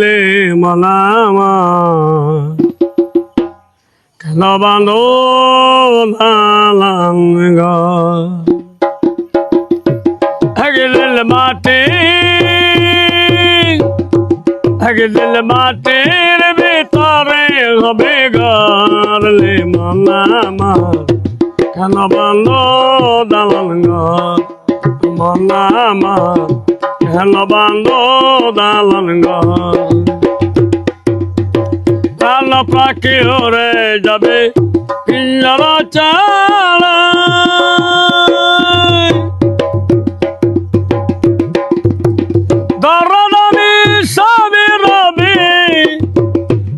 লে মনামা কেন বাঁধো দালাঙ্গ দিল মাটি দিল মাটির ভিতরে হবে ঘর লে মনামা কেন বাঁধো দালাঙ্গ মনামা কেন বাঁধো দালাঙ্গ প্রাণ পাখি উড়ে যাবে পিঞ্জরা চালা দরদানি সবই রবি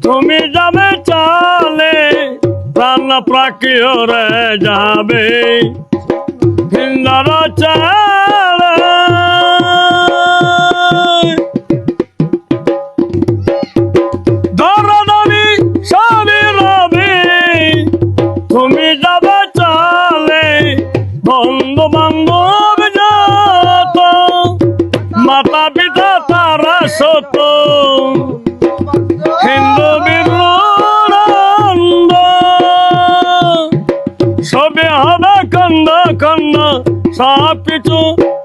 তুমি যাবে চালে প্রাণ পাখি উড়ে যাবে পিঞ্জরা চালা তুমি যাবে চালে বন্ধু বান্ধব যত মাতা পিতা তারা সত হিন্দু বিরুদ্ধ সবে হবে খন্ড খন্ড সব কিছু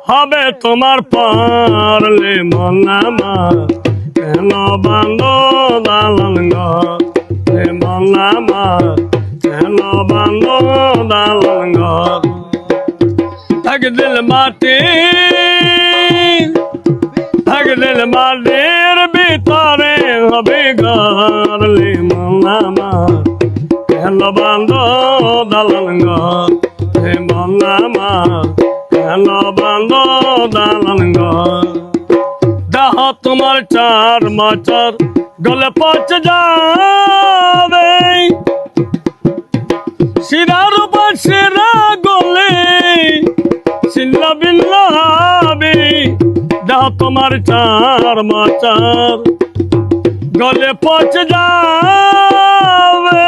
হবে তোমার পারলে মনামা কেন বাঁধো দালাঙ্গ মনামা কেন বাঁধো দালাঙ্গ দিল মাটি দিল মাটির ভিতরে হবে ঘর লে মনামা কেন বাঁধো দালাঙ্গ মনামা কেন বাঁধো দালাঙ্গ দেহ তোমার 4 বছর গলে পচে যাবে শিরার উপর শিরা গলে ছিন্ন ভিন্ন হবে দেহ তোমার 4 বছর গলে পচে যাবে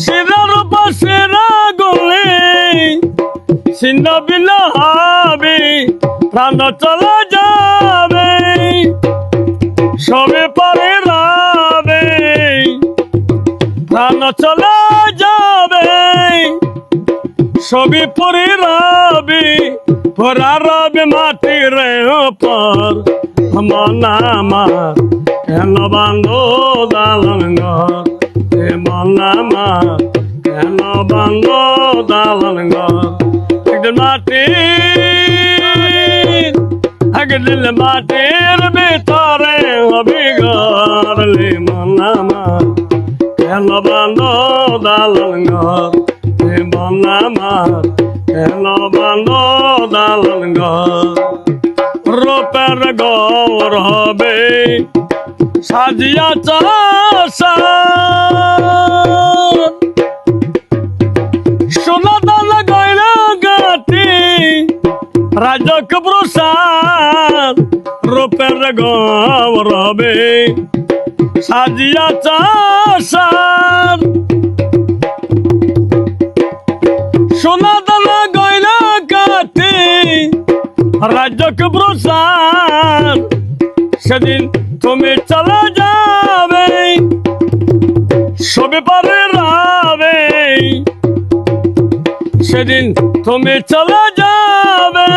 শিরার উপর শিরা গলে ছিন্ন ভিন্ন হবে প্রাণ চলে যাবে সবে পরে রবে প্রাণ চলে যাবে সবই পরে রবে পরা রবে মাটির উপর মনামা কেন বাঁধো দালাঙ্গ মনামা কেন বাঁধো দালাঙ্গ মাটি দিল মাটির ভিতরে হবে ঘর লে মনামা কেন বাঁধো দালাঙ্গ মনামা কেন বাঁধো দালাঙ্গ রূপের গৌর হবে সাজিয়া চাষা সোনা দানা গয়না গাটি রাজক প্রসাদ রূপের গৌর হবে সাজিয়া চাষার সোনা দানা গয়না গাটি রাজক প্রসাদ সেদিন তুমি চলে যাবে সবে পারে রাবে সেদিন তুমি চলে যাবে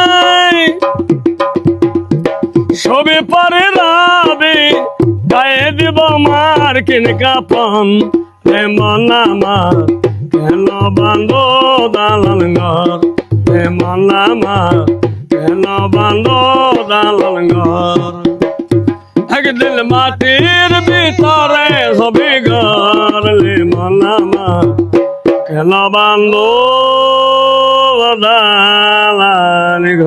সবে পারে রাবে গায়ে দিব মার কিন কাপন হে মনামা কেন বাঁধো দালাঙ্গ হে মনামা কেন বাঁধো দালাঙ্গ দিল মাটির ভিতরে হবে ঘর লে মনামা কেন বাঁধো দালাঙ্গ।